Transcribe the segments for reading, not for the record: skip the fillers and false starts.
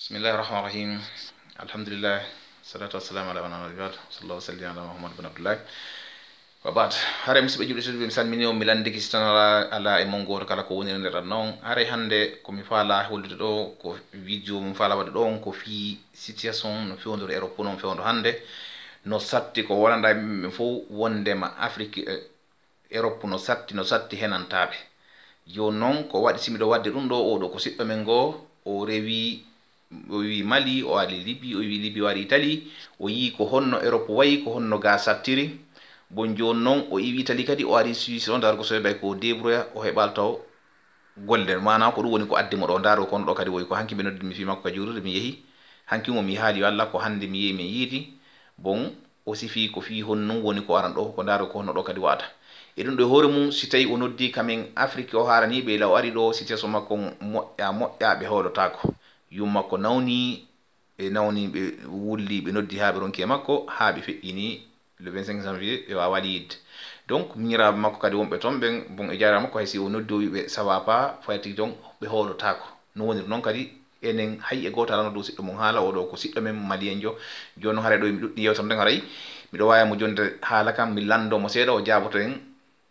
بسم الله الرحمن الرحيم الحمد لله والصلاة والسلام على من نبيات صلى الله وسلم على محمد بن عبد الله وبعد هاري مسبه جودي سودي misal minio milande kistana ala e mongor kala ko woni nder non hare hande ko mi fala holdude do ko video mo fala wade don ko fi situation no fiondor Europe non fiondo hande no satti ko wonanda mi fo wonde ma Afrique Europe no satti henantabe yo non ko wadi simido wadde dum do o do ko siddo men go o rewi o wi Mali o ali Libye o wi Libye wari Italie o yi ko honno Europe wayi ko honno ga sattiri bon jon non o iwi Italie kadi o ari Suisse on dar ko so bay ko débrouiller o hebal taw golle mana ko dum woni ko addi mo do daro kon do kadi woy ko hanki be noddi mi fi makko jurude mi yehi hanki mo mi haali walla ko hande mi yehi mi yidi bon o sifi ko fi honno woni ko aran do ko daro ko honno do kadi wada e dum do hoore mum si tawi o noddi kamen Afrique o harani be law ari do situation makko moƴƴa be holotako yumma ko nawni e nawni be wulli be noddi haabe ronki makko haabe fe'ini le 25 janvier e walid donc mira makko kadi wonbe tombe bon e jaara makko haysi o noddi be sawapa fati donc be holotako no woni non kadi enen hay e goto ala no do siddo mon haala o do ko siddo men malien jo jono hare do mi duddi yewtam den haray mi do waya mo jonde haala kam mi lando mo seeda o jaaboto en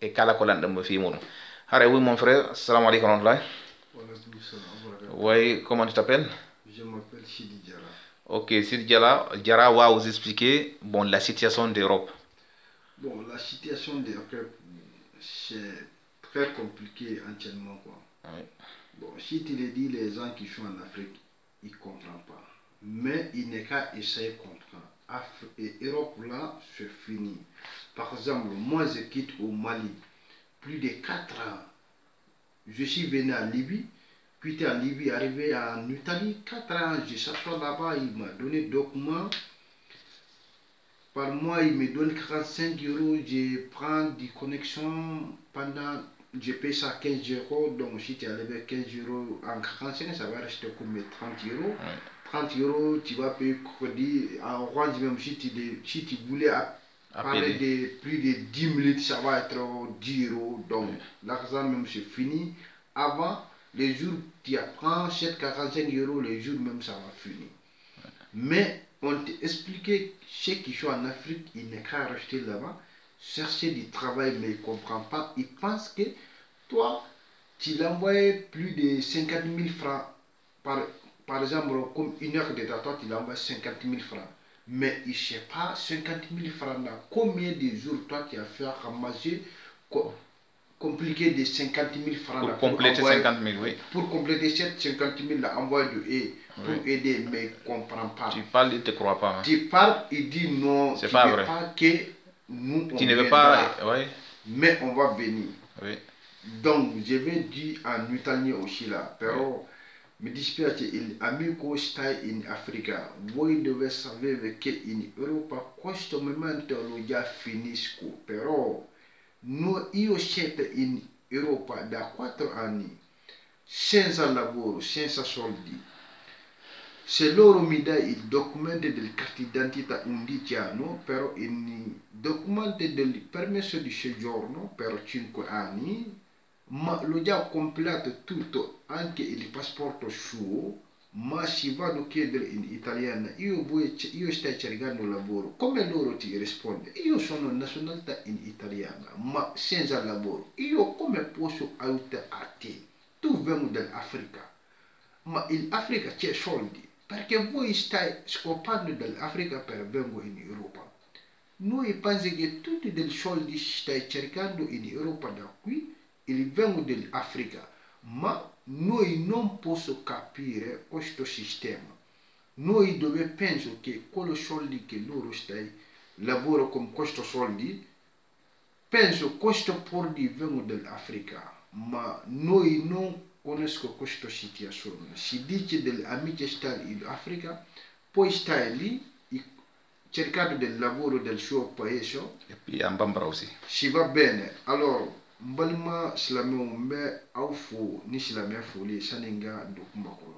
e kala ko landam mo fi mudum hare oui mon frère assalamu alaykum wa rahmatullah. Oui, comment tu t'appelles? Je m'appelle Sidi Diarra. Ok, Sidi Diarra va vous expliquer bon, la situation d'Europe. Bon, la situation d'Europe, c'est très compliqué entièrement. Quoi. Oui. Bon, si tu le dis, les gens qui sont en Afrique, ils ne comprennent pas. Mais il n'est qu'à essayer de comprendre. Et Europe, là, c'est fini. Par exemple, moi, je quitte au Mali plus de 4 ans. Je suis venu en Libye. Puis en Libye, arrivé en Italie, 4 ans, je cherche là-bas, il m'a donné des documents. Par mois, il me donne 45 €, je prends des connexions pendant, je paye ça 15 €, donc si tu enlèves 15 € en 45, ça va rester comme 30 €. Oui. 30 €, tu vas payer crédit, en orange même, si tu voulais parler de plus de 10 minutes, ça va être 10 €, donc l'argent même c'est fini. Avant, les jours tu apprends 45 €, les jours même ça va finir. Mais on t'expliquait ceux qui sont en Afrique, ils n'est qu'à rester là-bas, chercher du travail, mais ils ne comprennent pas. Ils pensent que toi, tu l'envoies plus de 50 000 francs. Par exemple, comme une heure de toi, tu l'envoies 50 000 francs. Mais il ne sait pas 50 000 francs là. Combien de jours toi tu as fait ramasser compliqué de 50 000 francs pour compléter 50 000, oui. Pour compléter cette 50 000 là, envoyer pour aider, mais il ne comprend pas. Tu parles, il ne te croit pas. Hein. Tu parles, il dit non, c'est pas vrai. Pas que nous tu ne veux pas, oui. Mais on va venir. Oui. Donc, je vais dire en italien aussi là, però mi dispiace, il amico stai in Africa, voi dovete sapere che in Europa questo momento lo già finisco, però io siete in Europa da 4 anni, senza lavoro, senza soldi. Se loro mi dà il documento del carta d'identità 11 anni, però il documento del permesso di soggiorno per 5 anni, ma l'ho già completato tutto, anche il passaporto suo, ma si vado a chiedere in italiano, io sto cercando lavoro, come loro ti risponde? Io sono nazionalità in italiana, ma senza lavoro, io come posso aiutare a te? Tu vengo dall'Africa, ma in Africa c'è soldi, perché voi stai scopando dall'Africa per vengo in Europa. Noi pensiamo che tutti dei soldi stai cercando in Europa da qui, il vengo dell'Africa, ma noi non possiamo capire questo sistema. Noi dove penso che quello soldi che loro stai lavoro con questo soldi, penso questo porti vengo dell'Africa, ma noi non conosco questa situazione. Si dice degli amici stare in Africa, poi stai lì cercando del lavoro del suo paese e puis en Bambara aussi. Si va bene, allora mbalima silamɛw n bɛ aw fo ni silamɛ foli saninga don kuma kɔnɔ.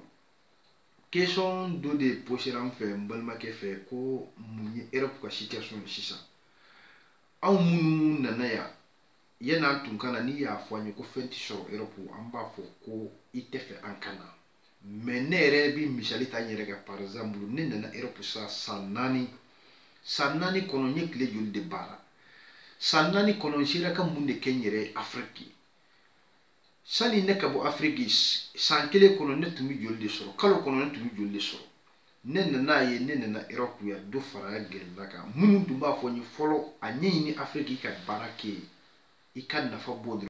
Question dɔ de posera n fɛ n balimakɛ fɛ ko mun ye Europe ka situation ye sisan. Anw minnu nana yan yan'an tun kana n'i y'a fɔ an ye ko fɛn tɛ sɔrɔ Europe an b'a fɔ ko i tɛ fɛ an kana. mais ne yɛrɛ bi misali ta n yɛrɛ kan par exemple ne nana Europe sa san 4 kɔnɔ n ye tile joli de baara san 4 kɔnɔ n sera ka mun de kɛ n yɛrɛ Afrique sani ne ka bɔ Afrique san 1 kɔnɔ ne tun bɛ joli de sɔrɔ kalo kɔnɔ ne tun bɛ joli de sɔrɔ ne nana ye ne nana Europe ya do fara gɛlɛya kan minnu tun b'a fɔ n ye fɔlɔ a ɲɛɲini Afrique ka baara kɛ i ka nafa bɔ